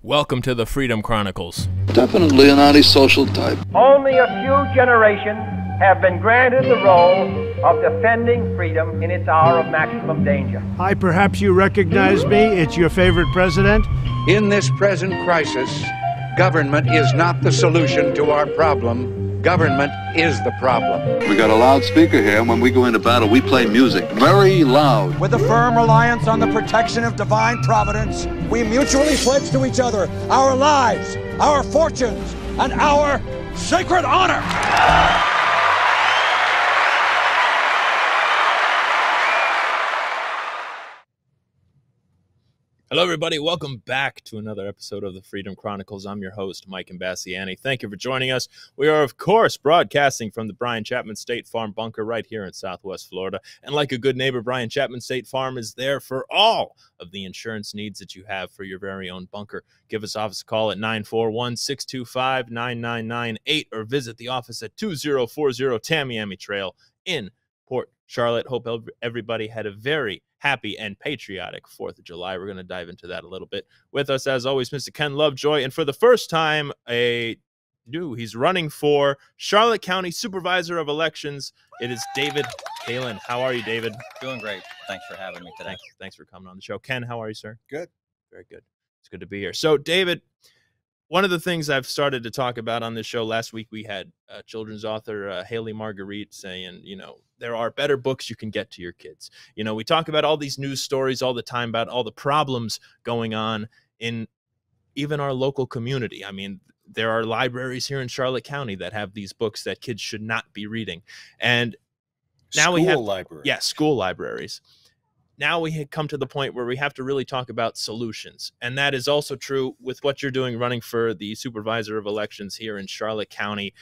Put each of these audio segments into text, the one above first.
Welcome to the Freedom Chronicles. Definitely an antisocial type. Only a few generations have been granted the role of defending freedom in its hour of maximum danger. Hi, perhaps you recognize me. It's your favorite president. In this present crisis, government is not the solution to our problem. Government is the problem. We got a loudspeaker here, and when we go into battle, we play music very loud. With a firm reliance on the protection of divine providence, we mutually pledge to each other our lives, our fortunes, and our sacred honor. Hello, everybody. Welcome back to another episode of the Freedom Chronicles. I'm your host, Mike Imbasciani. Thank you for joining us. We are, of course, broadcasting from the Brian Chapman State Farm bunker right here in Southwest Florida. And like a good neighbor, Brian Chapman State Farm is there for all of the insurance needs that you have for your very own bunker. Give us office a call at 941-625-9998 or visit the office at 2040 Tamiami Trail in Port Charlotte. Hope everybody had a very happy and patriotic 4th of July. We're going to dive into that a little bit. With us, as always, Mr. Ken Lovejoy. And for the first time, he's running for Charlotte County Supervisor of Elections. It is David Kalin. How are you, David? Doing great. Thanks for having me today. Thanks for coming on the show. Ken, how are you, sir? Good. Very good. It's good to be here. So, David, one of the things I've started to talk about on this show, last week we had children's author Haley Marguerite saying, there are better books you can get to your kids. We talk about all these news stories all the time about all the problems going on in even our local community. I mean, there are libraries here in Charlotte County that have these books that kids should not be reading. And now we have libraries. Yeah, school libraries. Now we have come to the point where we have to really talk about solutions. And that is also true with what you're doing running for the Supervisor of Elections here in Charlotte County.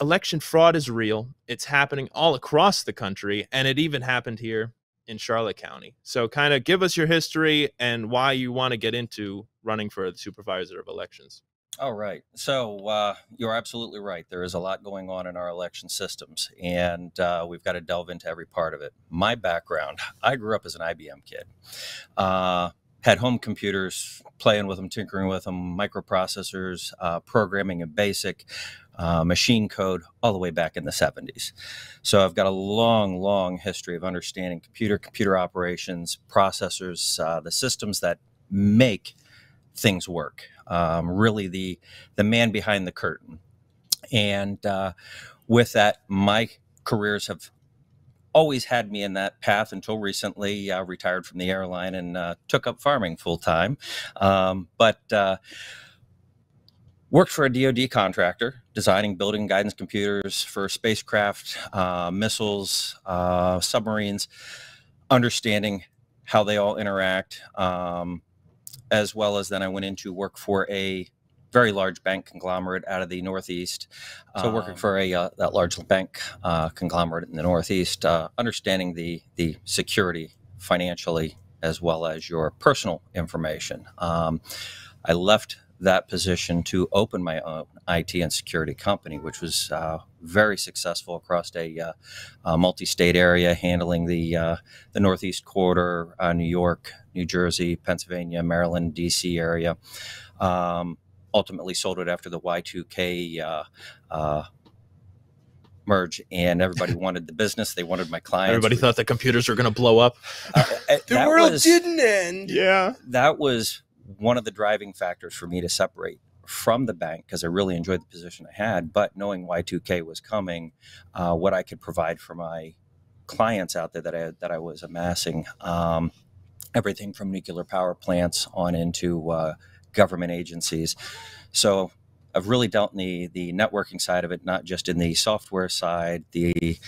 Election fraud is real. It's happening all across the country, and it even happened here in Charlotte County. So kind of give us your history and why you want to get into running for the Supervisor of Elections. All right. So you're absolutely right. There is a lot going on in our election systems, and we've got to delve into every part of it. My background, I grew up as an IBM kid. Had home computers, playing with them, tinkering with them, microprocessors, programming in BASIC, machine code, all the way back in the 70s. So I've got a long history of understanding computer operations, processors, the systems that make things work. Really the man behind the curtain. And with that, my careers have always had me in that path until recently. I retired from the airline and took up farming full time. But worked for a DoD contractor, designing, building guidance computers for spacecraft, missiles, submarines, understanding how they all interact, as well as then I went into work for a very large bank conglomerate out of the Northeast. So working for that large bank conglomerate in the Northeast, understanding the security financially as well as your personal information. I left that position to open my own IT and security company, which was very successful across a multi-state area, handling the Northeast corridor, New York, New Jersey, Pennsylvania, Maryland, DC area. Ultimately sold it after the Y2K merge, and everybody wanted the business. They wanted my clients. Everybody thought the computers were going to blow up. The world didn't end. Yeah. That was one of the driving factors for me to separate from the bank, because I really enjoyed the position I had. But knowing Y2K was coming, what I could provide for my clients out there that I was amassing, everything from nuclear power plants on into government agencies. So I've really dealt in the networking side of it, not just in the software side, the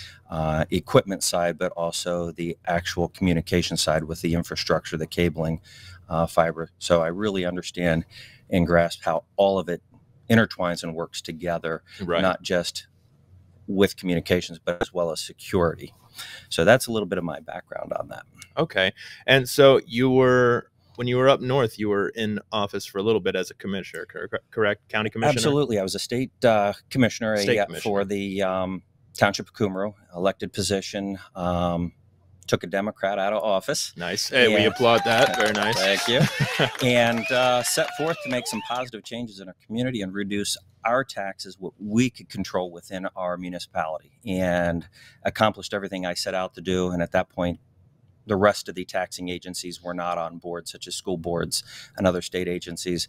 equipment side, but also the actual communication side with the infrastructure, the cabling, fiber. So I really understand and grasp how all of it intertwines and works together, right, not just with communications, but as well as security. So that's a little bit of my background on that. Okay. And so when you were up north, you were in office for a little bit as a commissioner, correct? County commissioner? Absolutely. I was a state commissioner, for the Township of Cumro, elected position. took a Democrat out of office. Nice. Hey, we applaud that. Very nice. Thank you. And set forth to make some positive changes in our community and reduce our taxes, what we could control within our municipality, and accomplished everything I set out to do. And at that point, the rest of the taxing agencies were not on board, such as school boards and other state agencies.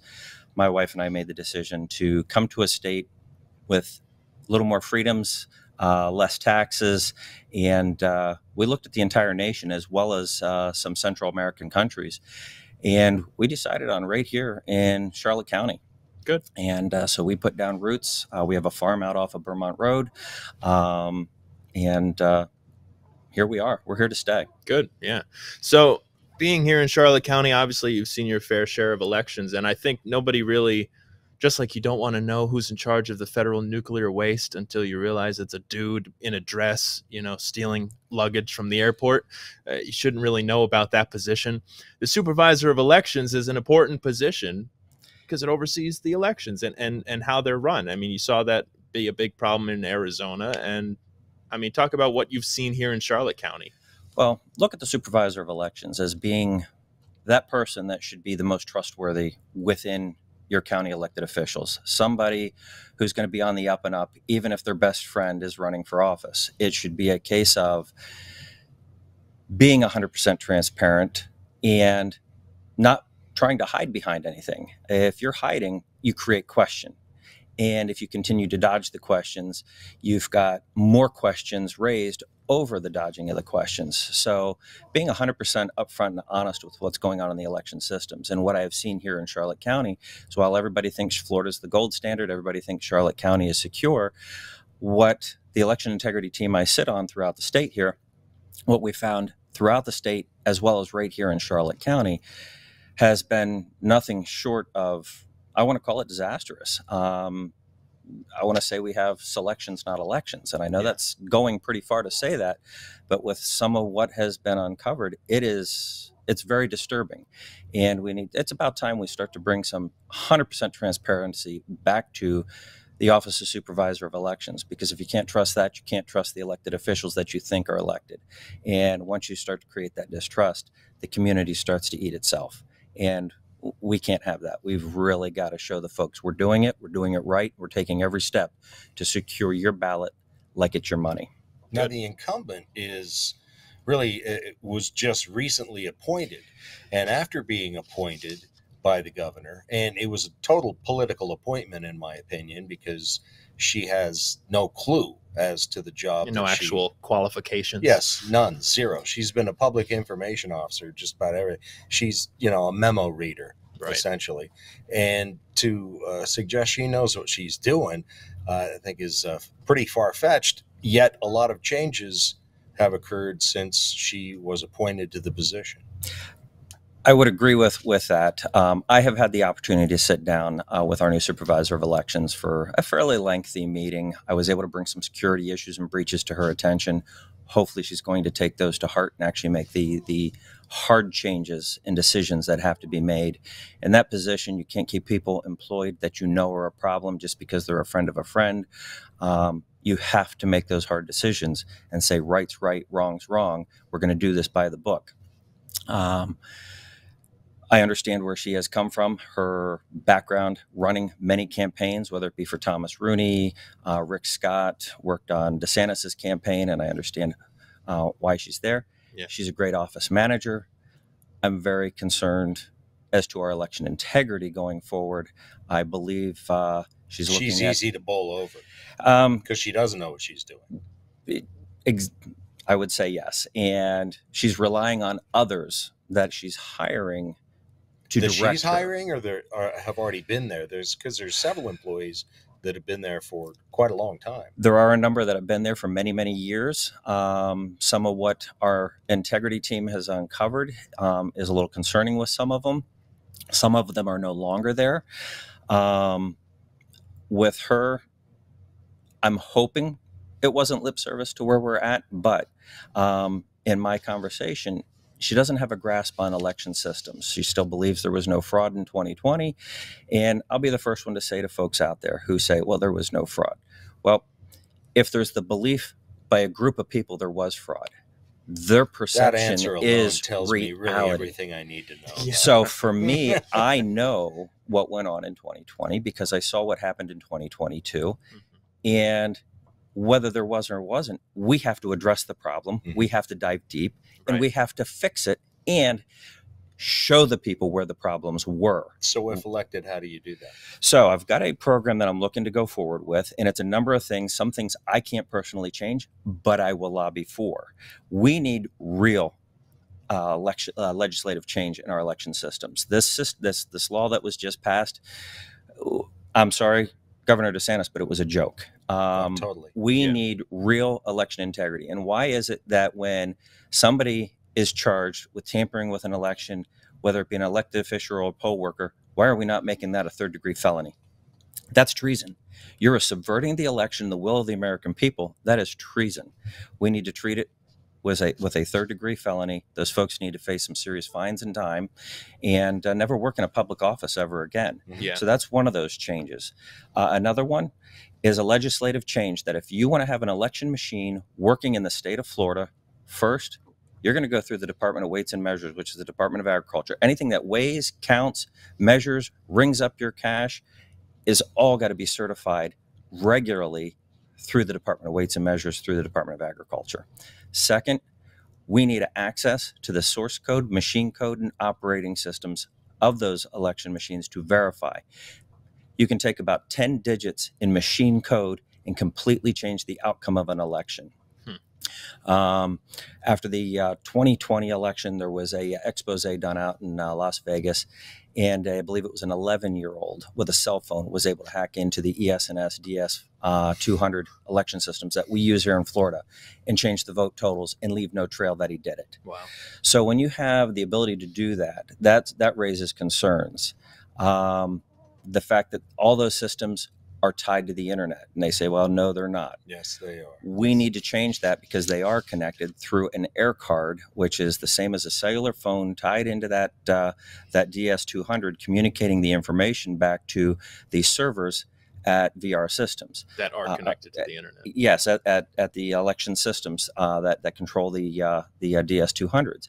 My wife and I made the decision to come to a state with a little more freedoms, less taxes, and we looked at the entire nation as well as some Central American countries, and we decided on right here in Charlotte County. Good. And so we put down roots. We have a farm out off of Vermont Road, and here we are. We're here to stay. Good. Yeah. So being here in Charlotte County, obviously you've seen your fair share of elections, and I think nobody really, just like you don't want to know who's in charge of the federal nuclear waste until you realize it's a dude in a dress, you know, stealing luggage from the airport. You shouldn't really know about that position. The supervisor of elections is an important position because it oversees the elections and how they're run. I mean, you saw that be a big problem in Arizona. And I mean, talk about what you've seen here in Charlotte County. Well, look at the supervisor of elections as being that person that should be the most trustworthy within your county elected officials, somebody who's going to be on the up and up, even if their best friend is running for office. It should be a case of being 100% transparent and not trying to hide behind anything. If you're hiding, you create question. And if you continue to dodge the questions, you've got more questions raised over the dodging of the questions. So being 100% upfront and honest with what's going on in the election systems. And what I have seen here in Charlotte County is while everybody thinks Florida's the gold standard, everybody thinks Charlotte County is secure, what the election integrity team I sit on throughout the state here, what we found throughout the state, as well as right here in Charlotte County, has been nothing short of, I want to call it disastrous. I want to say we have selections, not elections. And I know that's going pretty far to say that, but with some of what has been uncovered, it's very disturbing. And it's about time we start to bring some 100% transparency back to the Office of Supervisor of Elections, because if you can't trust that, you can't trust the elected officials that you think are elected. And once you start to create that distrust, the community starts to eat itself. And we can't have that. We've really got to show the folks we're doing it right. We're taking every step to secure your ballot like it's your money. Now, the incumbent was just recently appointed. And after being appointed by the governor, and it was a total political appointment, in my opinion, because she has no clue as to the job. No actual qualifications. Yes, none, zero. She's been a public information officer, just about everything. She's, a memo reader, essentially. And to suggest she knows what she's doing, I think is pretty far-fetched. Yet a lot of changes have occurred since she was appointed to the position. I would agree with that. I have had the opportunity to sit down with our new supervisor of elections for a fairly lengthy meeting. I was able to bring some security issues and breaches to her attention. Hopefully she's going to take those to heart and actually make the hard changes and decisions that have to be made. In that position, you can't keep people employed that you know are a problem just because they're a friend of a friend. You have to make those hard decisions and say right's right, wrong's wrong. We're going to do this by the book. I understand where she has come from, her background running many campaigns, whether it be for Thomas Rooney, Rick Scott, worked on DeSantis's campaign, and I understand why she's there. Yeah. She's a great office manager. I'm very concerned as to our election integrity going forward. I believe she's easy to bowl over because she doesn't know what she's doing. I would say yes. And she's relying on others that she's hiring to direct her. She's hiring or have already been there? There's several employees that have been there for quite a long time. There are a number that have been there for many, many years. Some of what our integrity team has uncovered is a little concerning with some of them. Some of them are no longer there. With her, I'm hoping it wasn't lip service to where we're at, but in my conversation, she doesn't have a grasp on election systems. She still believes there was no fraud in 2020. And I'll be the first one to say to folks out there who say, well, there was no fraud. Well, if there's the belief by a group of people there was fraud, their That perception answer alone is tells me really reality. everything I need to know. Yeah. So for me, I know what went on in 2020 because I saw what happened in 2022. And whether there was or wasn't, we have to address the problem. We have to dive deep and we have to fix it and show the people where the problems were. So if elected, how do you do that? So I've got a program that I'm looking to go forward with, and it's a number of things. Some things I can't personally change, but I will lobby for. We need real legislative change in our election systems. This law that was just passed, I'm sorry, Governor DeSantis, but it was a joke. Totally. We need real election integrity. And why is it that when somebody is charged with tampering with an election, whether it be an elected official or a poll worker, why are we not making that a third-degree felony? That's treason. You're subverting the election, the will of the American people. That is treason. We need to treat it with a third-degree felony. Those folks need to face some serious fines and time and never work in a public office ever again. Yeah. So that's one of those changes. Another one is a legislative change that if you want to have an election machine working in the state of Florida, first, you're going to go through the Department of Weights and Measures, which is the Department of Agriculture. Anything that weighs, counts, measures, rings up your cash is all got to be certified regularly through the Department of Weights and Measures, through the Department of Agriculture. Second, we need access to the source code, machine code, and operating systems of those election machines to verify. You can take about 10 digits in machine code and completely change the outcome of an election. After the 2020 election, there was a expose done out in Las Vegas, and I believe it was an 11-year-old with a cell phone was able to hack into the ES&S DS 200 election systems that we use here in Florida and change the vote totals and leave no trail that he did it. Wow. So when you have the ability to do that, that raises concerns. The fact that all those systems are tied to the internet, and they say, well, no, they're not. Yes, they are. We need to change that because they are connected through an air card, which is the same as a cellular phone tied into that DS200, communicating the information back to the servers at VR systems that are connected to the internet. Yes, at the election systems that control the DS200s,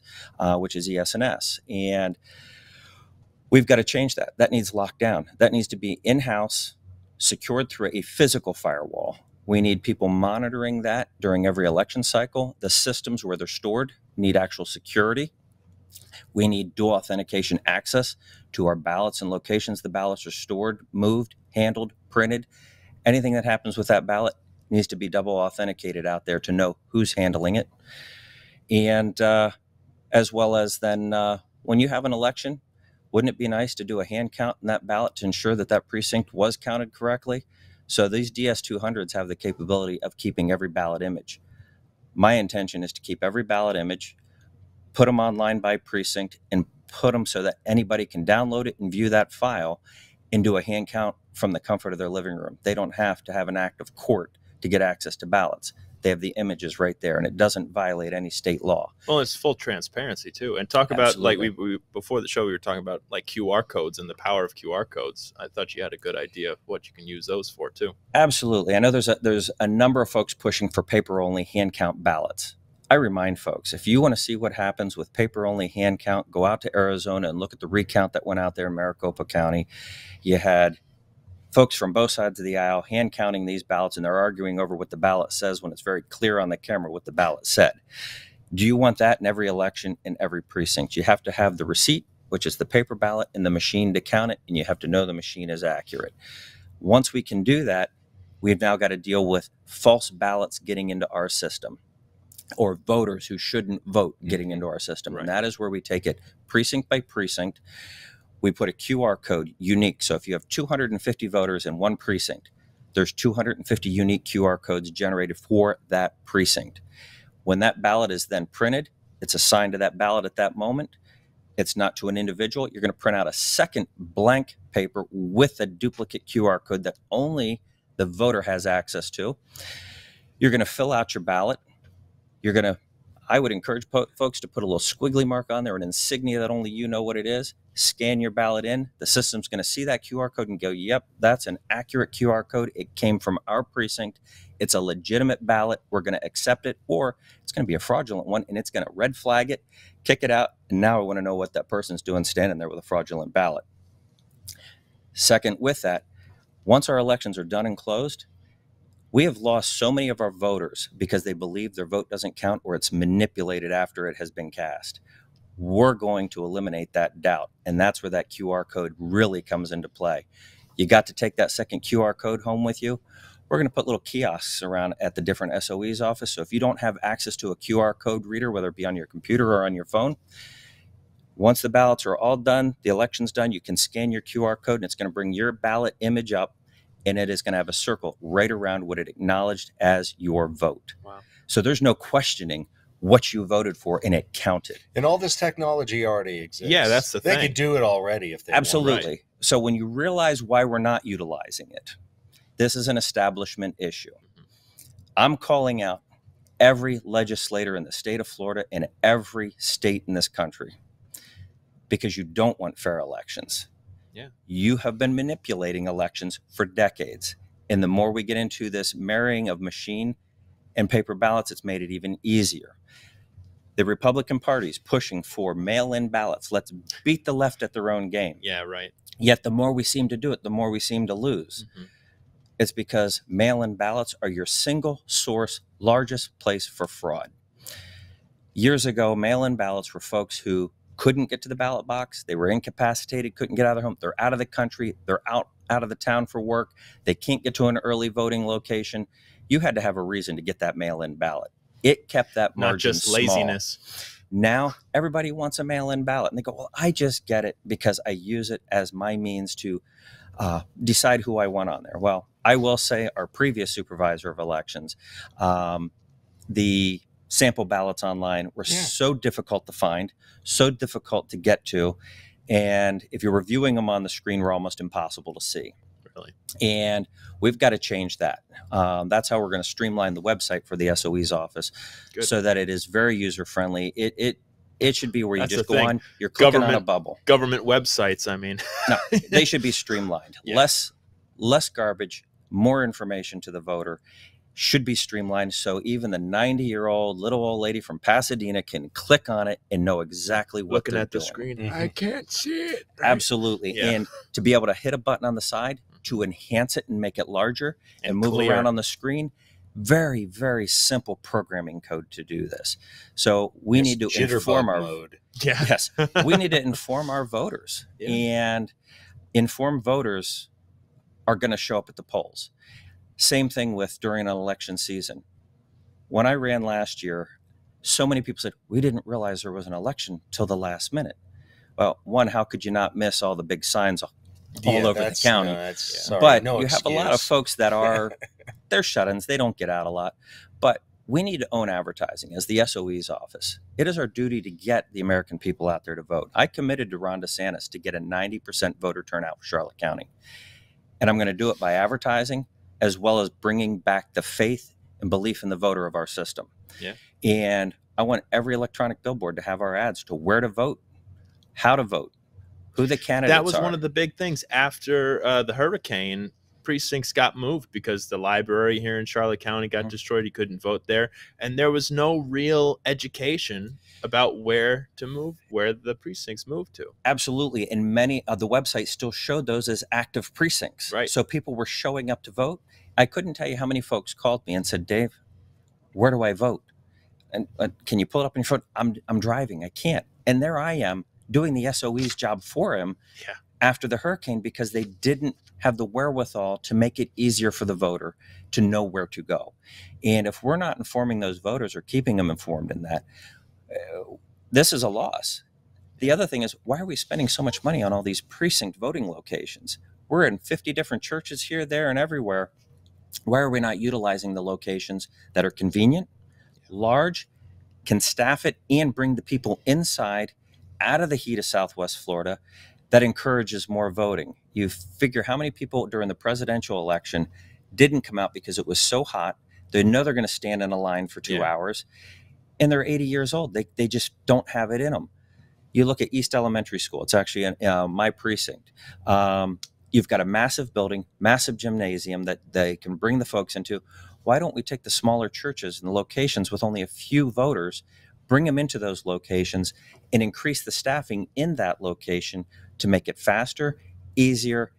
which is ES&S, and we've got to change that. That needs locked down. That needs to be in-house, secured through a physical firewall. We need people monitoring that during every election cycle. The systems where they're stored need actual security. We need dual authentication access to our ballots and locations the ballots are stored, moved, handled, printed. Anything that happens with that ballot needs to be double authenticated out there to know who's handling it. And as well as then when you have an election, wouldn't it be nice to do a hand count in that ballot to ensure that that precinct was counted correctly? So these DS200s have the capability of keeping every ballot image. My intention is to keep every ballot image, put them online by precinct, and put them so that anybody can download it and view that file and do a hand count from the comfort of their living room. They don't have to have an act of court to get access to ballots. They have the images right there, and it doesn't violate any state law. Well, it's full transparency too. And talk about like we before the show we were talking about like QR codes and the power of QR codes. I thought you had a good idea of what you can use those for too. Absolutely. I know there's a number of folks pushing for paper only hand count ballots. I remind folks, if you want to see what happens with paper only hand count, go out to Arizona and look at the recount that went out there in Maricopa County. You had folks from both sides of the aisle hand counting these ballots, and they're arguing over what the ballot says when it's very clear on the camera what the ballot said. Do you want that in every election, in every precinct? You have to have the receipt, which is the paper ballot, and the machine to count it, and you have to know the machine is accurate. Once we can do that, we've now got to deal with false ballots getting into our system, or voters who shouldn't vote getting into our system. Right. And that is where we take it precinct by precinct. We put a QR code unique. So if you have 250 voters in one precinct, there's 250 unique QR codes generated for that precinct. When that ballot is then printed, it's assigned to that ballot at that moment. It's not to an individual. You're going to print out a second blank paper with a duplicate QR code that only the voter has access to. You're going to fill out your ballot. You're going to I would encourage folks to put a little squiggly mark on there, an insignia that only you know what it is. Scan your ballot in. The system's going to see that QR code and go, yep, that's an accurate QR code. It came from our precinct. It's a legitimate ballot. We're going to accept it, or it's going to be a fraudulent one, and it's going to red flag it, kick it out, and now I want to know what that person's doing standing there with a fraudulent ballot. Second, with that, once our elections are done and closed, we have lost so many of our voters because they believe their vote doesn't count or it's manipulated after it has been cast. We're going to eliminate that doubt, and that's where that QR code really comes into play. You got to take that second QR code home with you. We're going to put little kiosks around at the different SOE's office, so if you don't have access to a QR code reader, whether it be on your computer or on your phone, once the ballots are all done, the election's done, you can scan your QR code, and it's going to bring your ballot image up, and it is going to have a circle right around what it acknowledged as your vote. Wow. So there's no questioning what you voted for, and it counted. And all this technology already exists. Yeah, that's the thing. They could do it already if they Absolutely. want. So when you realize why we're not utilizing it, this is an establishment issue. I'm calling out every legislator in the state of Florida and every state in this country because you don't want fair elections. Yeah. You have been manipulating elections for decades. And the more we get into this marrying of machine and paper ballots, it's made it even easier. The Republican Party's pushing for mail-in ballots. Let's beat the left at their own game. Yeah, right. Yet the more we seem to do it, the more we seem to lose. Mm-hmm. It's because mail-in ballots are your single source, largest place for fraud. Years ago, mail-in ballots were folks who couldn't get to the ballot box. They were incapacitated, couldn't get out of their home. They're out of the country. They're out of the town for work. They can't get to an early voting location. You had to have a reason to get that mail-in ballot. It kept that margin Not just small. laziness. Now everybody wants a mail-in ballot, and they go, well, I just get it because I use it as my means to decide who I want on there. Well, I will say our previous supervisor of elections, the sample ballots online were so difficult to find, so difficult to get to. And if you're reviewing them on the screen, we're almost impossible to see. Really? And we've got to change that. That's how we're going to streamline the website for the SOE's office. Good. So that it is very user-friendly. It should be where you That's just the go thing. on, you're clicking on a bubble. Government websites, I mean. No, they should be streamlined. Yeah. Less garbage, more information to the voter. Should be streamlined so even the 90-year-old little old lady from Pasadena can click on it and know exactly what Looking they're at the doing. screen. Mhm. I can't see it. Right? Absolutely. Yeah. And to be able to hit a button on the side to enhance it and make it larger and move clear. around on the screen. Very, very simple programming code to do this. So we need to inform our mode. Yeah. Yes, we need to inform our voters, and informed voters are going to show up at the polls. Same thing with during an election season. When I ran last year, so many people said, we didn't realize there was an election till the last minute. Well, one, how could you not miss all the big signs all over the county? But you have a lot of folks that are, they're shut-ins. They don't get out a lot. But we need to own advertising as the SOE's office. It is our duty to get the American people out there to vote. I committed to Ron DeSantis to get a 90% voter turnout for Charlotte County. And I'm going to do it by advertising as well as bringing back the faith and belief in the voter of our system. Yeah. And I want every electronic billboard to have our ads to where to vote, how to vote, who the candidates are. That was one of the big things after the hurricane. Precincts got moved because the library here in Charlotte County got destroyed. You couldn't vote there. And there was no real education about where to move, where the precincts moved to. Absolutely. And many of the websites still showed those as active precincts. Right. So people were showing up to vote. I couldn't tell you how many folks called me and said, Dave, where do I vote? And can you pull it up on your phone? I'm driving. I can't. And there I am doing the SOE's job for him after the hurricane because they didn't have the wherewithal to make it easier for the voter to know where to go. And if we're not informing those voters or keeping them informed in that, this is a loss. The other thing is, why are we spending so much money on all these precinct voting locations? We're in 50 different churches here, there, and everywhere. Why are we not utilizing the locations that are convenient, large, can staff it, and bring the people inside out of the heat of Southwest Florida that encourages more voting? You figure how many people during the presidential election didn't come out because it was so hot. They know they're going to stand in a line for 2 hours. and they're 80 years old. They just don't have it in them. You look at East Elementary School. It's actually in my precinct. You've got a massive building, massive gymnasium that they can bring the folks into. Why don't we take the smaller churches and the locations with only a few voters, bring them into those locations, and increase the staffing in that location to make it faster, easier,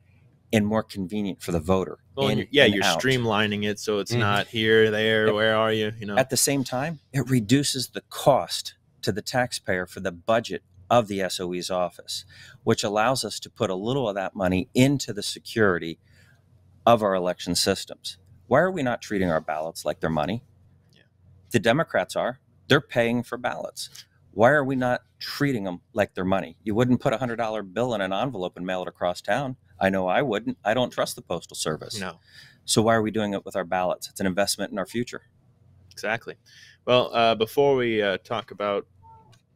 and more convenient for the voter? Well, you're streamlining it so it's not here, there, where are you? At the same time, it reduces the cost to the taxpayer for the budget of the SOE's office, which allows us to put a little of that money into the security of our election systems. Why are we not treating our ballots like they're money? Yeah. The Democrats are. They're paying for ballots. Why are we not treating them like they're money? You wouldn't put a $100 bill in an envelope and mail it across town. I know I wouldn't. I don't trust the Postal Service. No. So why are we doing it with our ballots? It's an investment in our future. Exactly. Well, before we talk about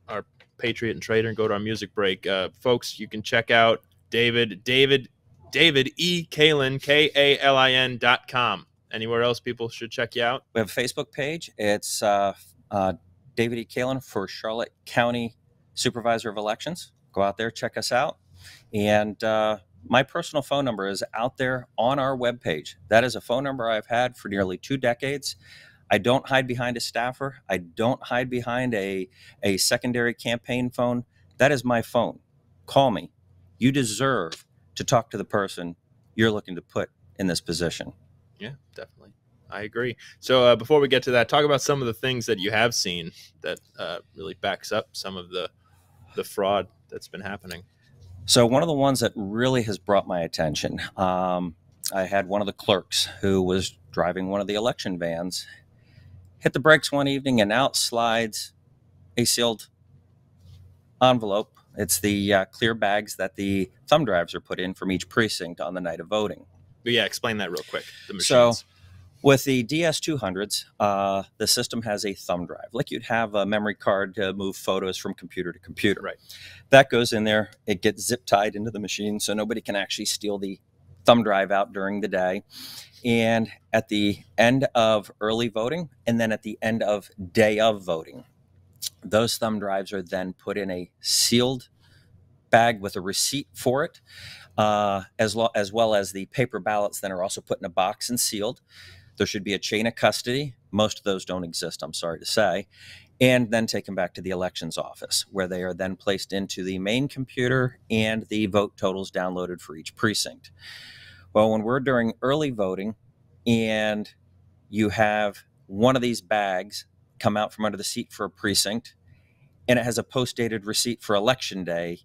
our Patriot and Trader and go to our music break, folks, you can check out David E. Kalin, KALIN.com. Anywhere else people should check you out? We have a Facebook page. It's David E. Kalin for Charlotte County Supervisor of Elections. Go out there, check us out. And my personal phone number is out there on our webpage. That is a phone number I've had for nearly 2 decades. I don't hide behind a staffer. I don't hide behind a secondary campaign phone. That is my phone. Call me. You deserve to talk to the person you're looking to put in this position. Yeah, definitely. I agree. So before we get to that, talk about some of the things that you have seen that really backs up some of the fraud that's been happening. So one of the ones that really has brought my attention, I had one of the clerks who was driving one of the election vans, hit the brakes one evening, and out slides a sealed envelope. It's the clear bags that the thumb drives are put in from each precinct on the night of voting. But yeah, explain that real quick. The machines. So with the DS200s, the system has a thumb drive, like you'd have a memory card to move photos from computer to computer. Right. That goes in there. It gets zip tied into the machine, so nobody can actually steal the thumb drive out during the day. And at the end of early voting, and then at the end of day of voting, those thumb drives are then put in a sealed bag with a receipt for it, as well as the paper ballots then are also put in a box and sealed. There should be a chain of custody. Most of those don't exist, I'm sorry to say. And then taken back to the elections office, where they are then placed into the main computer and the vote totals downloaded for each precinct. Well, when we're during early voting and you have one of these bags come out from under the seat for a precinct and it has a post-dated receipt for election day,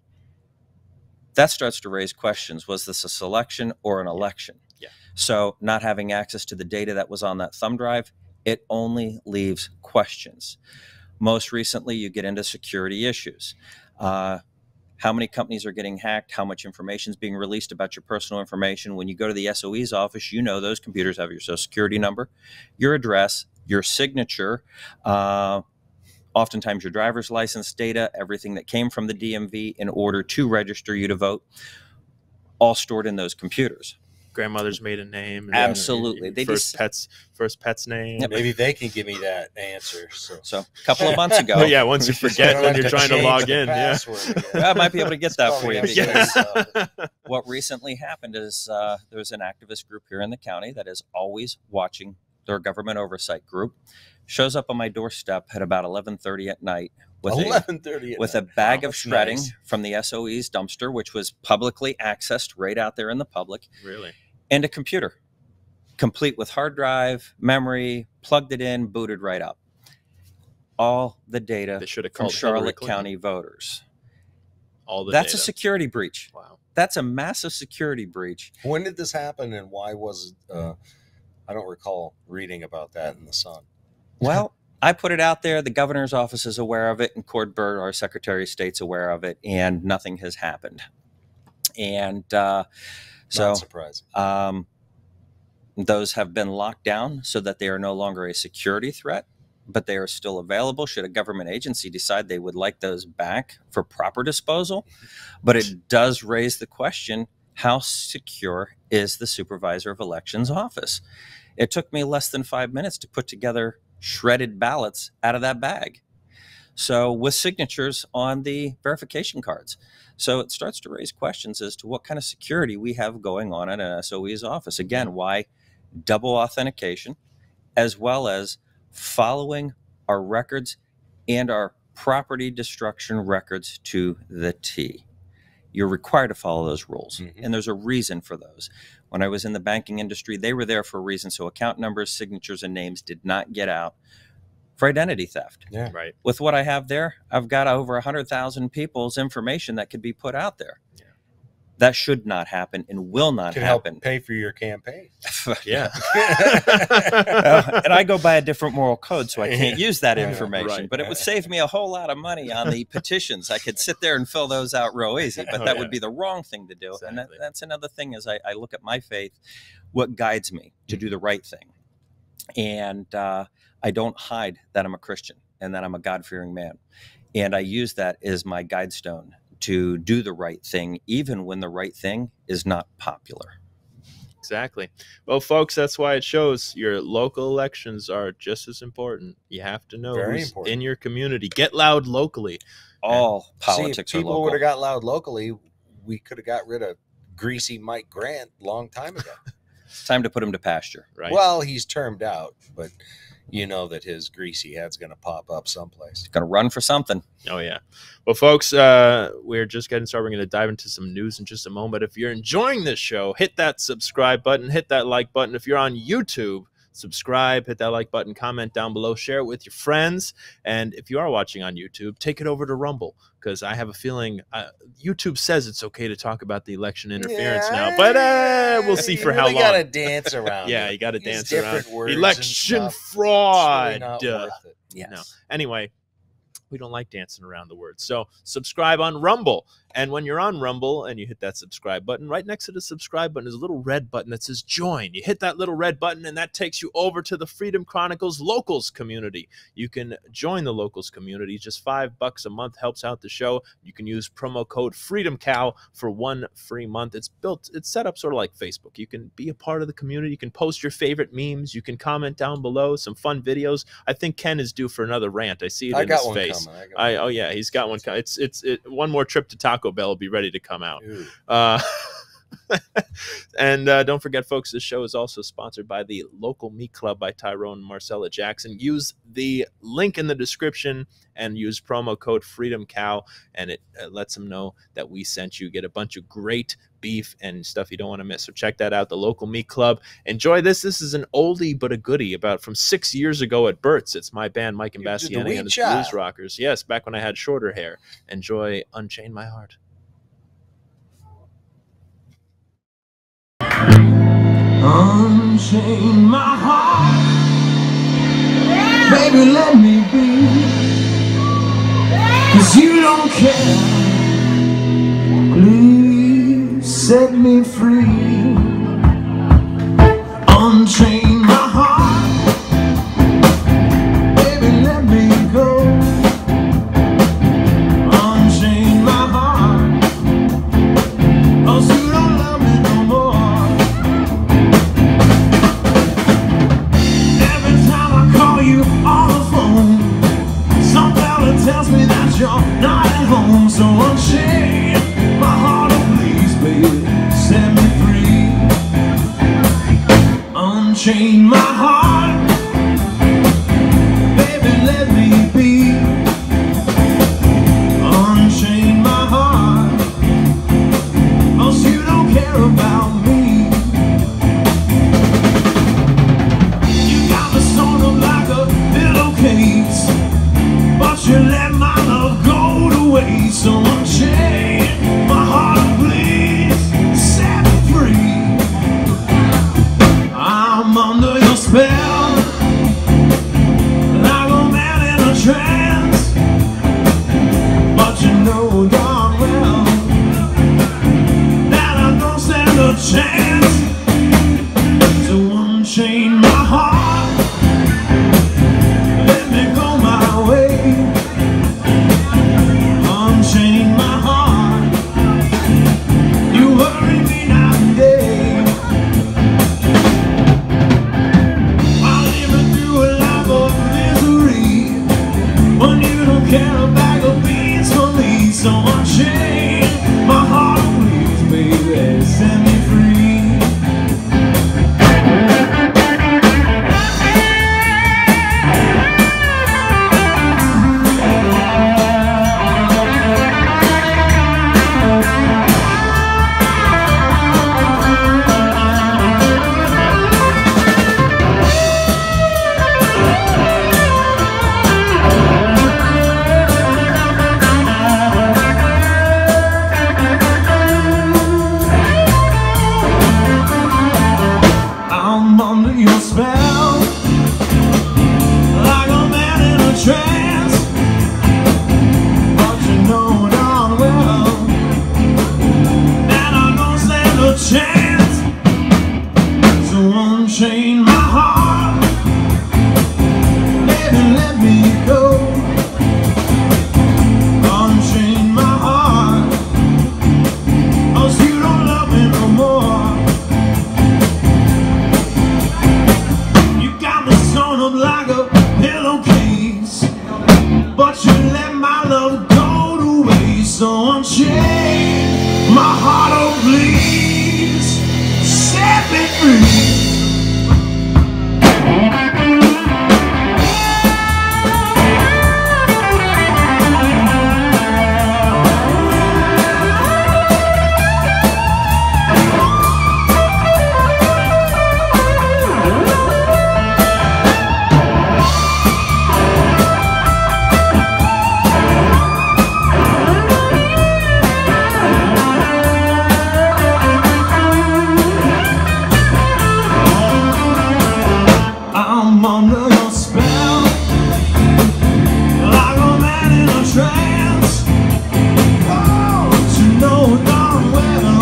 that starts to raise questions. Was this a selection or an election? Yeah. So not having access to the data that was on that thumb drive, it only leaves questions. Most recently, you get into security issues. How many companies are getting hacked? How much information is being released about your personal information? When you go to the SOE's office, you know those computers have your social security number, your address, your signature, oftentimes your driver's license data, everything that came from the DMV in order to register you to vote, all stored in those computers. Grandmother's maiden name. Absolutely. They first pet's name. Yep. Maybe they can give me that answer. So a couple of months ago. Oh, yeah, once you forget when you're trying to log in. Yeah. I might be able to get that for you. Because what recently happened is there's an activist group here in the county that is always watching their government oversight group. Shows up on my doorstep at about 11:30 at night with a bag of shredding from the SOE's dumpster, which was publicly accessed right out there in the public. Really? And a computer, complete with hard drive, memory, plugged it in, booted right up. All the data from Charlotte County voters. That's a security breach. Wow. That's a massive security breach. When did this happen, and why was it? I don't recall reading about that in the Sun. Well, I put it out there. The governor's office is aware of it, and Cord Bird, our Secretary of State's aware of it, and nothing has happened. And so, not surprising. Those have been locked down so that they are no longer a security threat, but they are still available should a government agency decide they would like those back for proper disposal. But it does raise the question, how secure is the Supervisor of Elections office? It took me less than 5 minutes to put together shredded ballots out of that bag. So with signatures on the verification cards. So it starts to raise questions as to what kind of security we have going on at an SOE's office. Again, why double authentication, as well as following our records and our property destruction records to the T. You're required to follow those rules, and there's a reason for those. When I was in the banking industry, they were there for a reason. So account numbers, signatures, and names did not get out for identity theft. Yeah. Right. With what I have there, I've got over 100,000 people's information that could be put out there. Yeah. That should not happen and will not happen. Help pay for your campaign. Yeah. And I go by a different moral code, so I can't use that information. But it would save me a whole lot of money on the petitions. I could sit there and fill those out real easy, but that would be the wrong thing to do. Exactly. And that's another thing as I look at my faith, what guides me to do the right thing. And I don't hide that I'm a Christian and that I'm a God-fearing man. And I use that as my guide stone to do the right thing, even when the right thing is not popular. Exactly. Well, folks, that's why it shows your local elections are just as important. You have to know who's in your community. Get loud locally. All politics if people are local. would have got loud locally, we could have got rid of greasy Mike Grant a long time ago. It's time to put him to pasture. Right. Well, he's termed out, but you know that his greasy head's going to pop up someplace. Going to run for something. Oh, yeah. Well, folks, we're just getting started. We're going to dive into some news in just a moment. If you're enjoying this show, hit that subscribe button, hit that like button. If you're on YouTube, subscribe, hit that like button, comment down below, share it with your friends. And if you are watching on YouTube, take it over to Rumble, because I have a feeling YouTube says it's okay to talk about the election interference now, but we'll see for how long. You got to dance around. Yeah, you got to dance around. Words election fraud. It's really not worth it. Yes. No. Anyway, we don't like dancing around the words. So subscribe on Rumble. And when you're on Rumble and you hit that subscribe button, right next to the subscribe button is a little red button that says join. You hit that little red button and that takes you over to the Freedom Chronicles Locals community. You can join the Locals community. Just $5 a month helps out the show. You can use promo code FreedomCow for 1 free month. It's set up sort of like Facebook. You can be a part of the community. You can post your favorite memes. You can comment down below, some fun videos. I think Ken is due for another rant. I see it in his face. Oh yeah, he's got one coming. It's one more trip to Taco Bell will be ready to come out. And don't forget, folks, this show is also sponsored by the Local Meat Club by Tyrone and Marcella Jackson. Use the link in the description and use promo code FreedomCow, and it lets them know that we sent you. Get a bunch of great beef and stuff you don't want to miss. So check that out, the Local Meat Club. Enjoy this. This is an oldie but a goodie about from 6 years ago at Burt's. It's my band, Mike Imbasciani and his Blues Rockers. Yes, back when I had shorter hair. Enjoy Unchain My Heart. Unchain my heart, baby, let me be, 'cause you don't care. Please set me free. Unchain my heart, baby, let me go. Unchain my heart, 'cause you don't love me no more. You on the phone, some fella tells me that you're not at home. So unchain my heart, oh please, baby, set me free. Unchain my heart, baby, let me be. Unchain my heart, 'cause you don't care about me. But you let my love go to waste. So unchain my heart, please set me free. I'm under your spell, like a man in a trance. But you know darn well that I don't stand a chance. So unchain my heart, let me go my way. Unchain my heart, you worry me night and day. I'm living through a life of misery when you don't care set me free. I'm under your spell, like a man in a trance. But you know darn well that I don't stand a chance. So unchain my heart, baby, let me go. Unchain my heart, 'cause you don't love me no more. Sewn up like a pillowcase, but you let my love go to waste. So unchain my heart, oh please, set me free. I'm under your spell, like a man in a trance. Oh, but you know darn well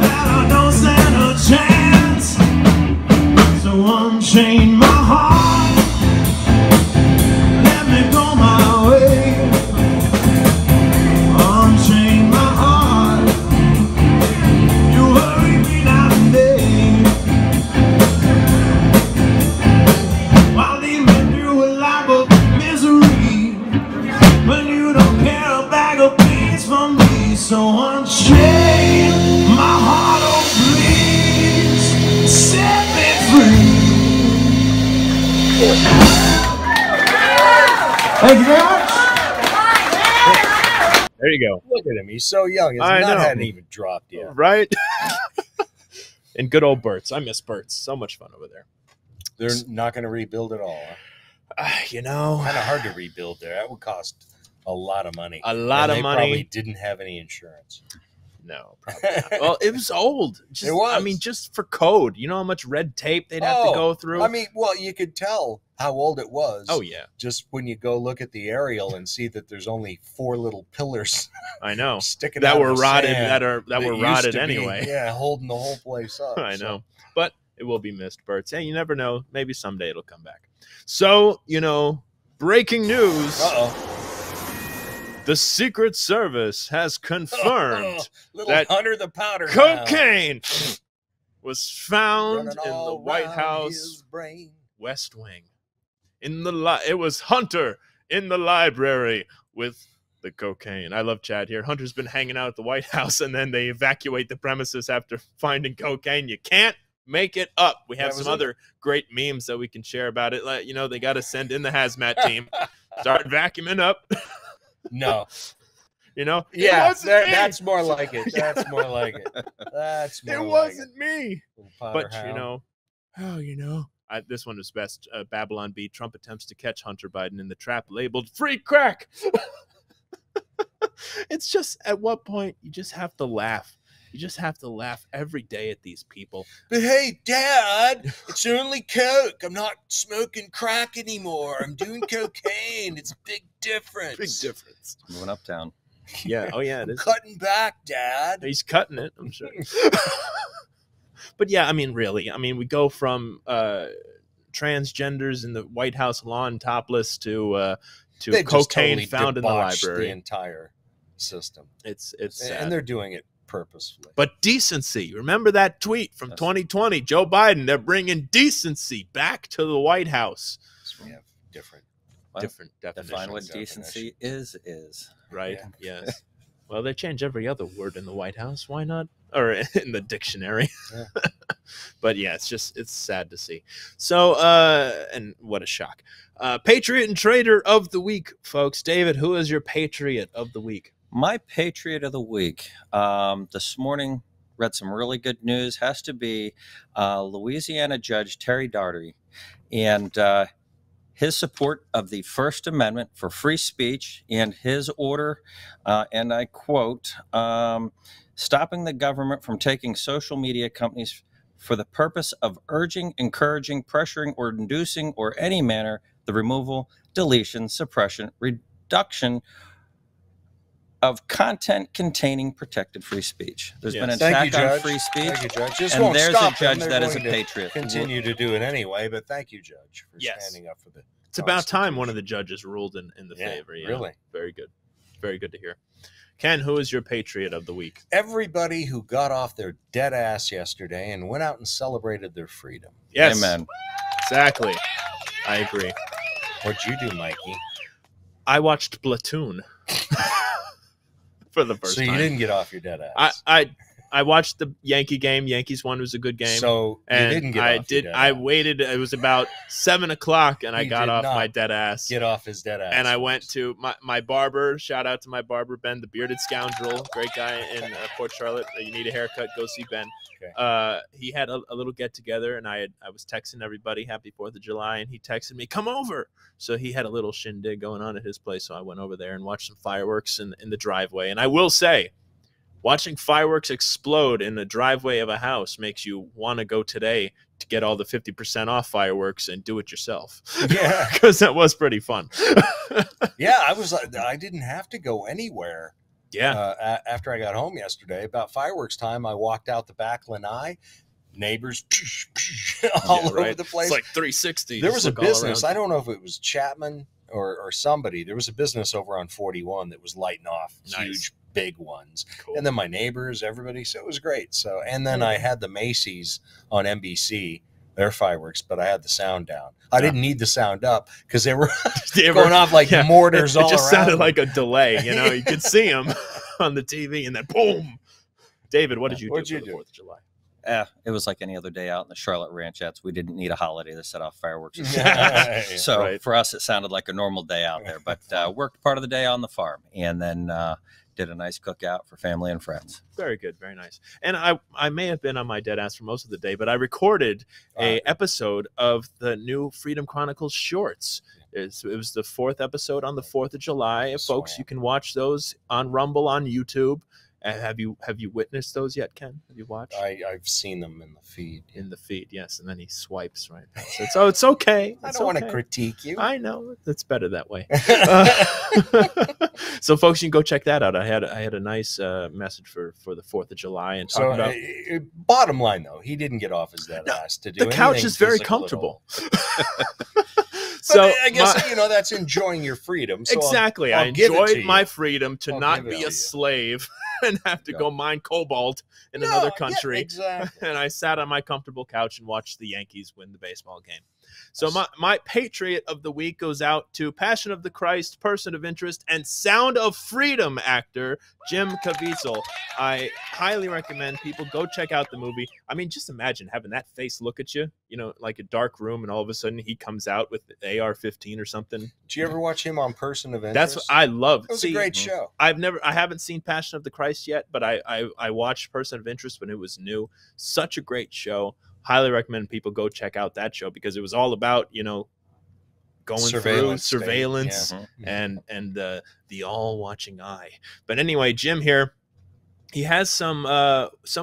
that I don't stand a chance. So unchain my heart, let me go my way. Unchain my heart, you hurry me night and day. While lead me through a life of misery, when you don't care a bag of beans for me. So unchain my heart, oh please, set me free. Thank you very much. There you go. Look at him. He's so young. His I nut know. hadn't even dropped yet. Right? And good old Burt's. I miss Burt's. So much fun over there. They're not going to rebuild it all. You know, Kind of hard to rebuild there. That would cost a lot of money. A lot of They money. probably didn't have any insurance. No, probably not. Well, it was old. Just, It was. I mean, just for code. You know how much red tape they'd have to go through? I mean, well, you could tell how old it was. Oh, yeah. Just when you go look at the aerial and see that there's only 4 little pillars I know. sticking That out were of the rotted, sand that were used rotted to be, anyway. yeah, holding the whole place up. I so. know. But it will be missed, Burt's. Hey, you never know. Maybe someday it'll come back. So, you know, breaking news. Uh-oh. The Secret Service has confirmed Little that Hunter the Powder cocaine was found Running in the all White around House his brain. West Wing. It was Hunter in the library with the cocaine. I love Chad here. Hunter's been hanging out at the White House, and then they evacuate the premises after finding cocaine. You can't make it up. We have some other great memes that we can share about it. Like, you know, they got to send in the hazmat team, start vacuuming up. No. You know? Yeah, that's more like it. That's more like it. That's more it like wasn't me. But, you know, this one is best. Babylon B. Trump attempts to catch Hunter Biden in the trap labeled free crack. It's just, at what point, you just have to laugh. You just have to laugh every day at these people. But hey, Dad, it's only Coke. I'm not smoking crack anymore. I'm doing cocaine. It's a big difference. Big difference. Moving uptown. Yeah. Oh, yeah. It is. Cutting back, Dad. He's cutting it, I'm sure. But yeah, I mean, really. I mean, we go from transgenders in the White House lawn topless to cocaine totally found in the library. The entire system. It's sad. And they're doing it purposefully. But decency. Remember that tweet from 2020? Joe Biden, they're bringing decency back to the White House. We have different definitions. Define what decency is. Right? Yeah. Yes. Well, they change every other word in the White House. Why not? Or in the dictionary. Yeah. But yeah, it's sad to see. So, and what a shock. Patriot and Traitor of the Week, folks. David, who is your Patriot of the Week? My Patriot of the Week. This morning, read some really good news. Has to be Louisiana Judge Terry Daugherty. And his support of the First Amendment for free speech and his order, and I quote, stopping the government from taking social media companies for the purpose of urging, encouraging, pressuring, or inducing, or any manner, the removal, deletion, suppression, reduction of content containing protected free speech. There's been an attack on free speech. Thank you, Judge. Just and won't there's stop a judge them. that is a patriot. Continue to do it anyway, but thank you, Judge, for standing up for the. It's about time one of the judges ruled in the favor. Yeah, really. Very good. Very good to hear. Ken, who is your Patriot of the Week? Everybody who got off their dead ass yesterday and went out and celebrated their freedom. Yes. Amen. Exactly. I agree. What'd you do, Mikey? I watched Platoon. For the first time. So you didn't get off your dead ass. I watched the Yankee game. Yankees won. Was a good game. So you didn't get off your dead ass. I waited. It was about 7 o'clock, and I got off my dead ass. Get off his dead ass. And I went to my barber. Shout out to my barber, Ben, the bearded scoundrel. Great guy in Port Charlotte. You need a haircut, go see Ben. Okay. He had a little get together, and I was texting everybody Happy 4th of July, and he texted me, "Come over." So he had a little shindig going on at his place. So I went over there and watched some fireworks in the driveway. And I will say, watching fireworks explode in the driveway of a house makes you want to go today to get all the 50% off fireworks and do it yourself. Yeah. Because that was pretty fun. Yeah, I didn't have to go anywhere. Yeah. After I got home yesterday, about fireworks time, I walked out the back lanai. Neighbors all over the place. It's like 360. There was a business. I don't know if it was Chapman or somebody. There was a business over on 41 that was lighting off huge, big ones. Cool. And then my neighbors, everybody. So it was great. So, and then I had the Macy's on NBC, their fireworks, but I had the sound down. I didn't need the sound up because they were going off like mortars all around. It just sounded like a delay. You know, you could see them on the TV, and then boom. David, what did you do for the 4th of July? It was like any other day out in the Charlotte Ranchettes. We didn't need a holiday to set off fireworks. So for us, it sounded like a normal day out there, but worked part of the day on the farm and then did a nice cookout for family and friends. Very good. Very nice. And I may have been on my dead ass for most of the day, but I recorded a episode of the new Freedom Chronicles shorts. It was the 4th episode on the 4th of July. Folks, you can watch those on Rumble, on YouTube. Have you witnessed those yet, Ken? Have you watched? I've seen them in the feed. In the feed, yes. And then he swipes right past it. So it's okay. I don't want to critique you. I know. It's better that way. So folks, you can go check that out. I had a nice message for the 4th of July and talk about. Bottom line, though, he didn't get off his dead ass to do. The couch is very comfortable. So I guess that's enjoying your freedom. So exactly, I enjoyed my freedom to not be a slave and have to go mine cobalt in another country. Yeah, exactly. And I sat on my comfortable couch and watched the Yankees win the baseball game. So my Patriot of the Week goes out to Passion of the Christ, Person of Interest, and Sound of Freedom actor Jim Caviezel. I highly recommend people go check out the movie. I mean, just imagine having that face look at you, like a dark room, and all of a sudden he comes out with the AR-15 or something. Did you ever watch him on Person of Interest? That's what I love. It was a great show. I haven't seen Passion of the Christ yet, but I watched Person of Interest when it was new. Such a great show. Highly recommend people go check out that show because it was all about, going through surveillance and the all-watching eye. But anyway, Jim here, he has some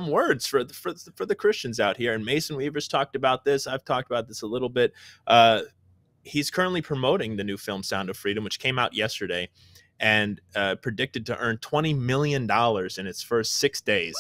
words for the Christians out here. And Mason Weaver's talked about this. I've talked about this a little bit. He's currently promoting the new film Sound of Freedom, which came out yesterday and predicted to earn $20 million in its first 6 days.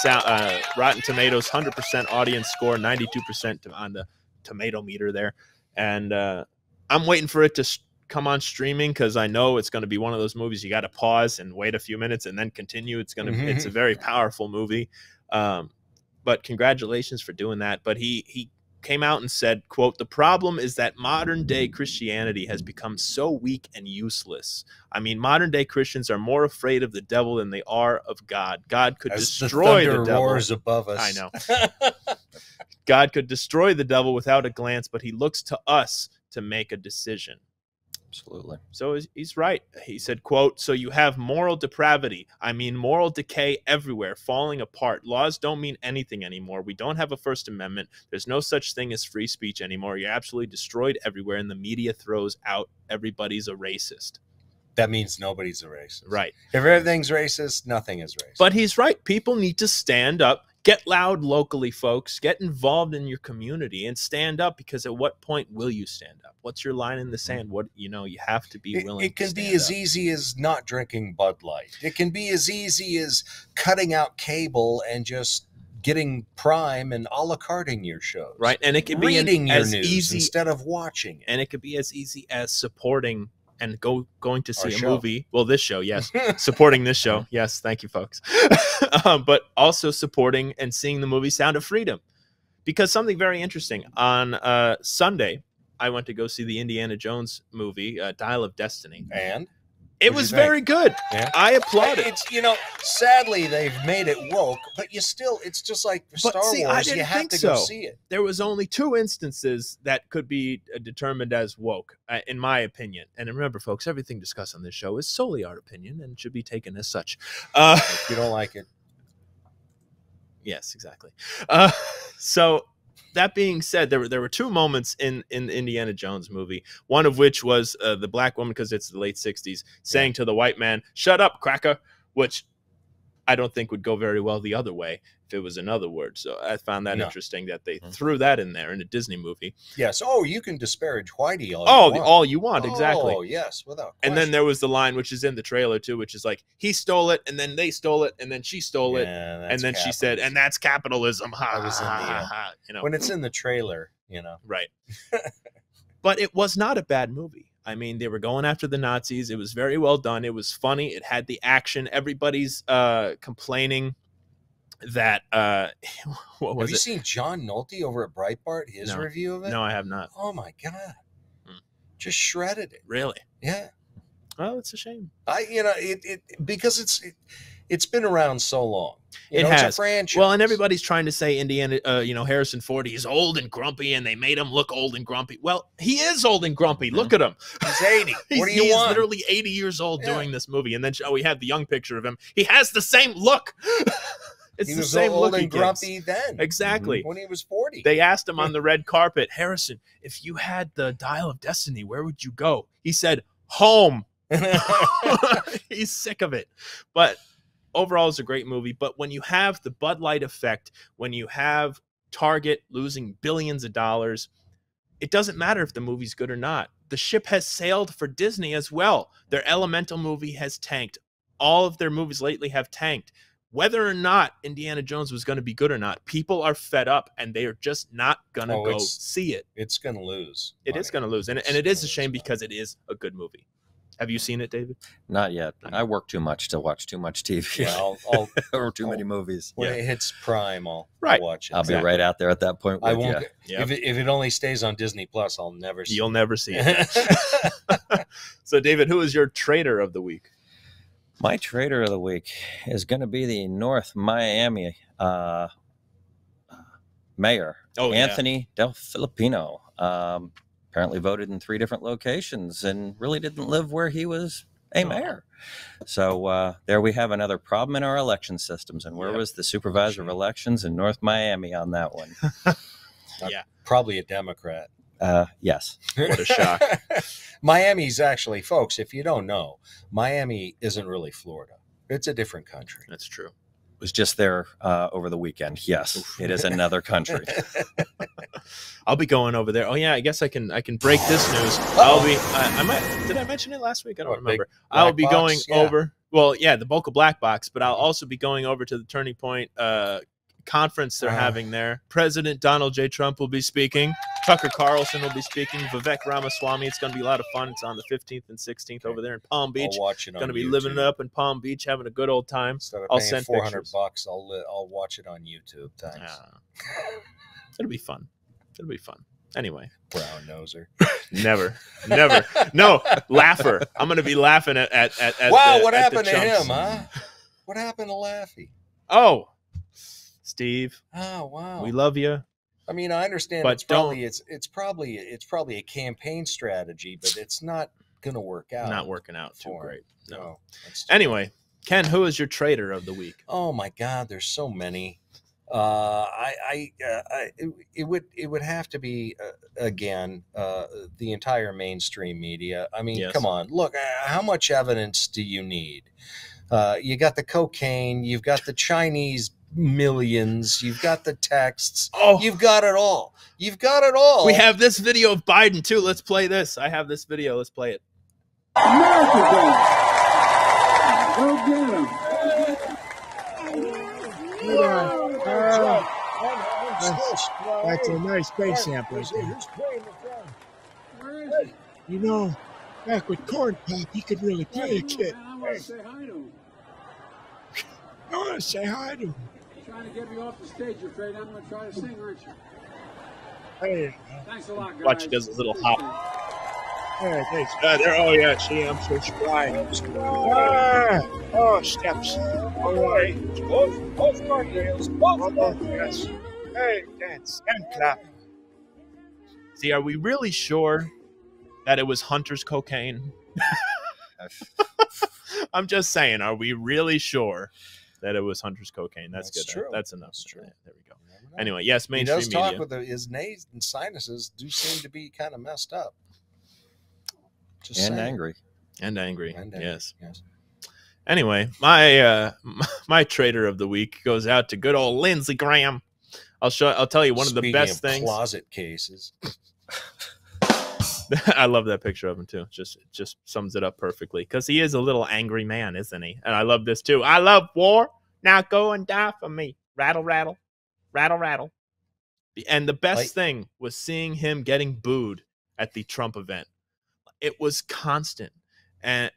Rotten Tomatoes 100% audience score, 92% on the tomato meter there, and I'm waiting for it to come on streaming because I know it's going to be one of those movies you got to pause and wait a few minutes and then continue. It's a very powerful movie, but congratulations for doing that. But he came out and said, quote, "The problem is that modern day Christianity has become so weak and useless. I mean, modern day Christians are more afraid of the devil than they are of God. God could destroy the devil." Roars above us. I know. God could destroy the devil without a glance, but he looks to us to make a decision. Absolutely. So he's right. He said, quote, "So you have moral depravity. I mean, moral decay everywhere, falling apart. Laws don't mean anything anymore. We don't have a First Amendment. There's no such thing as free speech anymore. You're absolutely destroyed everywhere, and the media throws out everybody's a racist." That means nobody's a racist. Right. If everything's racist, nothing is racist. But he's right. People need to stand up. Get loud locally, folks. Get involved in your community and stand up, because at what point will you stand up? What's your line in the sand? What, you have to be willing. It can be as easy as not drinking Bud Light. It can be as easy as cutting out cable and just getting Prime and a la carting your shows. Right. And it can be reading your as news easy instead of watching it. And it could be as easy as supporting and going to see Our a show. movie. Well, this show, yes. Supporting this show. Yes. Thank you, folks. But also supporting and seeing the movie Sound of Freedom. Because something very interesting. On Sunday, I went to go see the Indiana Jones movie, Dial of Destiny. And? It was very good. Yeah. I applaud it. It's, sadly they've made it woke, but it's just like Star Wars. You have to go see it. There was only 2 instances that could be determined as woke, in my opinion. And remember, folks, everything discussed on this show is solely our opinion and should be taken as such. If you don't like it. Yes, exactly. So that being said, there were 2 moments in the Indiana Jones movie, one of which was the black woman, because it's the late 60s, saying to the white man, "Shut up, cracker," which I don't think would go very well the other way if it was another word. So I found that interesting that they threw that in there in a Disney movie. Yes. Oh, you can disparage Whitey all you want. Exactly. Oh, yes, without question. And then there was the line, which is in the trailer too, which is like, he stole it, and then they stole it, and then she stole it, and then she said, "And that's capitalism." When it's in the trailer, Right. But it was not a bad movie. I mean, they were going after the Nazis. It was very well done. It was funny. It had the action. Everybody's complaining that what was Have you seen John Nolte over at Breitbart, his review of it? No, I have not. Oh my God. Just shredded it. Really? Yeah. Oh, it's a shame. Because it's been around so long. It has. It's a franchise. Well, and everybody's trying to say Indiana, Harrison Ford, he's old and grumpy, and they made him look old and grumpy. Well, he is old and grumpy. Look at him. He's 80. What do you He's want? literally 80 years old doing this movie. And then we have the young picture of him. He has the same look. It's he the was same old look and grumpy then. Exactly. When he was 40. They asked him on the red carpet, "Harrison, if you had the Dial of Destiny, where would you go?" He said, "Home." He's sick of it. But overall, it's a great movie. But when you have the Bud Light effect, when you have Target losing billions of dollars, it doesn't matter if the movie's good or not. The ship has sailed for Disney as well. Their Elemental movie has tanked. All of their movies lately have tanked. Whether or not Indiana Jones was going to be good or not, people are fed up, and they are just not going to go see it. It's going to lose. It is going to lose. And it is a shame because it is a good movie. Have you seen it, David? Not yet. I work too much to watch too much TV. Yeah, or too many movies. When it hits Prime, I'll watch it. I'll be right out there at that point. I won't. If it only stays on Disney Plus, I'll never see it. You'll never see it. So, David, who is your trader of the week? My trader of the week is going to be the North Miami mayor, Anthony Del Filipino. Apparently voted in 3 different locations and really didn't live where he was a mayor. So there we have another problem in our election systems. And where was the supervisor of elections in North Miami on that one? Probably a Democrat. Yes. What a shock. Miami's actually, folks, if you don't know, Miami isn't really Florida. It's a different country. That's true. Was just there over the weekend. Yes, it is another country. I'll be going over there. Oh yeah, I guess I can break this news. I'll be. Did I mention it last week? I don't remember. I'll be going over. Well, yeah, the Boca Black Box, but I'll also be going over to the Turning Point conference they're having there. President Donald J. Trump will be speaking. Tucker Carlson will be speaking. Vivek Ramaswamy. It's going to be a lot of fun. It's on the 15th and 16th over there in Palm Beach. I'll watch it on Going to be YouTube. living it up in Palm Beach, having a good old time. Instead of I'll paying send $400, pictures. I'll watch it on YouTube. Thanks. It'll be fun. It'll be fun. Anyway. Brown noser. Never. No, laugher. I'm going to be laughing at wow, the, what at happened the to chumps. him, huh? What happened to Laffy? Oh, Steve. Oh, wow. We love you. I mean, I understand, but it's probably a campaign strategy, but it's not going to work out. Not working out too great. No. Anyway, Ken, who is your trader of the week? Oh my God, there's so many. It would have to be again the entire mainstream media. I mean, come on, look, how much evidence do you need? You got the cocaine, you've got the Chinese millions, you've got the texts, you've got it all. You've got it all. We have this video of Biden too. Let's play this. I have this video. Let's play it. America, go get him. That's a nice bass sample. You know, back with Corn Pop, he could really play a kid. I want to say hi to him. I want to say hi to him. Trying to get me off the stage. You're afraid I'm going to try to sing, aren't you? Hey, thanks a lot, guys. Watch, he does a little hop. Hey, thanks. Oh, yeah, see, I'm so spry. Oh, steps. All right. Both guardrails. Both. Yes. Hey, dance and clap. See, are we really sure that it was Hunter's cocaine? I'm just saying, are we really sure that it was Hunter's cocaine? That's good. True. That's enough. That's true. Yeah, there we go. Anyway, yes, mainstream he does talk media. with his nose and sinuses do seem to be kind of messed up. Just and saying. angry. And angry. Yes. Yes. Anyway, my trader of the week goes out to good old Lindsey Graham. I'll tell you one of the best things. Closet cases. I love that picture of him too. Just sums it up perfectly because he is a little angry man, isn't he? And I love this too. I love war. Now go and die for me. Rattle, rattle, rattle, rattle. And the best thing was seeing him getting booed at the Trump event. It was constant. And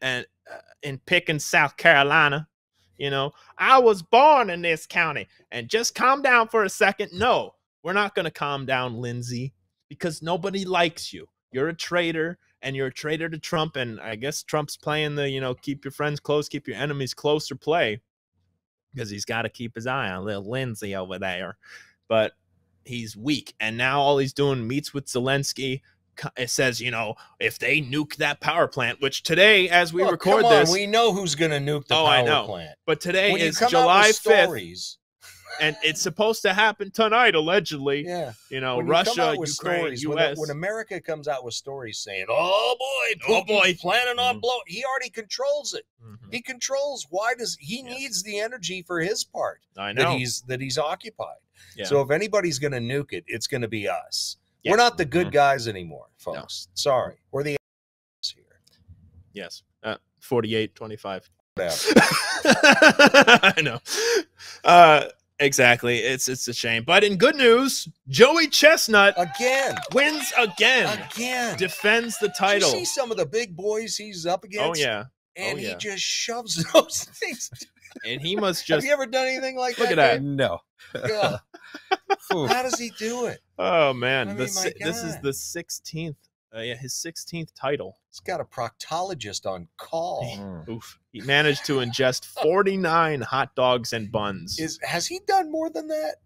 in Pickens, South Carolina, you know, I was born in this county. And just calm down for a second. No, we're not going to calm down, Lindsey, because nobody likes you. You're a traitor, and you're a traitor to Trump. And I guess Trump's playing the, you know, keep your friends close, keep your enemies closer play, because he's got to keep his eye on little Lindsey over there. But he's weak. And now all he's doing, meets with Zelensky. It says, you know, if they nuke that power plant, which today, as we record this, we know who's going to nuke the power plant. But today is July July 5th, and it's supposed to happen tonight, allegedly. Yeah, you know, Russia, Ukraine, U.S. When America comes out with stories saying, "Oh boy, Putin's planning on blowing," he already controls it. He controls. Why does he needs the energy for his part? I know that he's occupied. Yeah. So if anybody's going to nuke it, it's going to be us. Yeah. We're not the good guys anymore, folks. No. Sorry. We're the here. Yes. 48-25. I know. Exactly. It's a shame. But in good news, Joey Chestnut wins again. Defends the title. Did you see some of the big boys he's up against? Oh, yeah. And he just shoves those things. And he must just... Have you ever done anything like that? Look at that. No. Yeah. How does he do it? Oh, man. I mean, this is the 16th. His 16th title. He's got a proctologist on call. Oof. He managed to ingest 49 hot dogs and buns. Has he done more than that?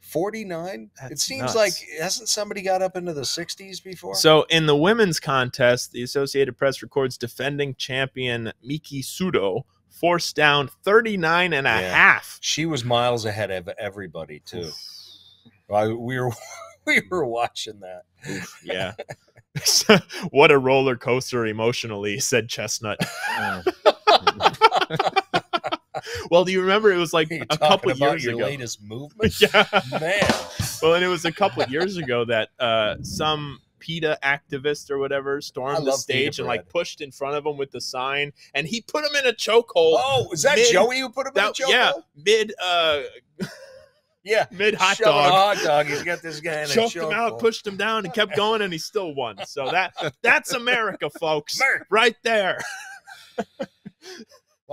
49? It seems nuts. like, hasn't somebody got up into the 60s before? So in the women's contest, the Associated Press records defending champion Miki Sudo forced down 39 and a half. She was miles ahead of everybody too. We were watching that. Oof, yeah. What a roller coaster emotionally, said Chestnut. Well, do you remember it was like a couple of years your ago? Latest movement? Yeah. Man. Well, and it was a couple of years ago that some PETA activist or whatever stormed the stage and like pushed in front of him with the sign, and he put him in a chokehold. Oh, is that Joey who put him in a chokehold? Yeah, mid hot dog. A hot dog. He's got this guy in a chokehold. Choked him out, pushed him down, and kept going, and he still won. So that's America, folks, right there.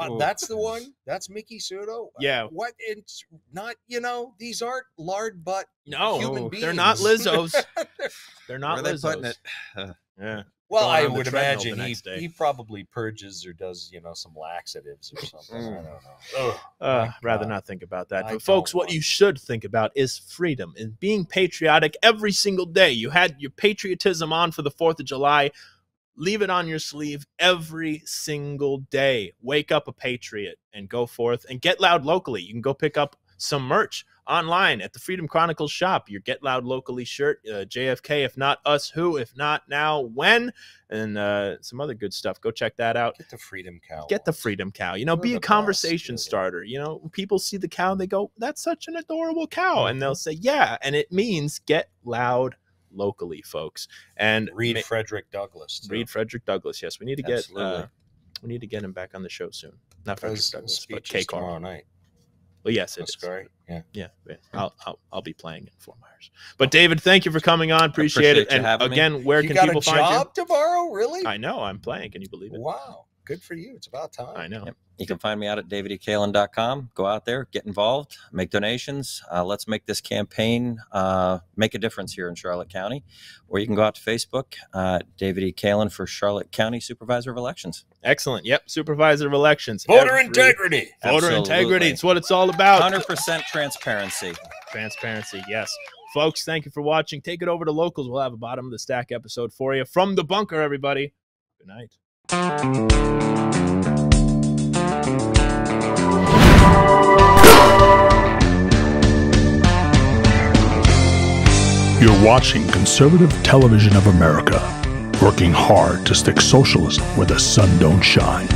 Well, that's the one. That's Mickey Sudo. Yeah. What? It's not. These aren't lard butt human beings. They're not Lizzos. They're not Where are Lizzos. they putting it? Yeah. Well, Going I on the would treadmill imagine the next day. he probably purges or does, some laxatives or something. I don't know. Rather not think about that. I But folks, don't what want you should think about is freedom and being patriotic every single day. You had your patriotism on for the 4th of July. Leave it on your sleeve every single day. Wake up a patriot and go forth and get loud locally. You can go pick up some merch online at the Freedom Chronicles shop. Your Get Loud Locally shirt, JFK, if not us, who, if not now, when, and some other good stuff. Go check that out. Get the Freedom Cow. Get the Freedom Cow. Be a conversation starter. People see the cow, they go, that's such an adorable cow. And they'll say, yeah. And it means get loud locally, folks. And read Frederick Douglass. Read Frederick Douglass. Yes, we need to get him back on the show soon. Not Frederick Douglass, but K. tomorrow night. Well, yes, it That's is. great. Yeah. I'll be playing in Fort Myers. But David, thank you for coming on. Appreciate it. And again, where can people find you? You got a job tomorrow? Really? I know. I'm playing. Can you believe it? Wow. Good for you. It's about time. I know. Yep. You can find me out at davidkalin.com. Go out there, get involved, make donations. Let's make this campaign make a difference here in Charlotte County. Or you can go out to Facebook, David E. Kalin for Charlotte County Supervisor of Elections. Excellent. Yep. Supervisor of Elections. Voter integrity. Voter integrity. It's what it's all about. 100% transparency. Transparency. Yes. Folks, thank you for watching. Take it over to Locals. We'll have a bottom of the stack episode for you from the bunker, everybody. Good night. You're watching Conservative Television of America, working hard to stick socialism where the sun don't shine.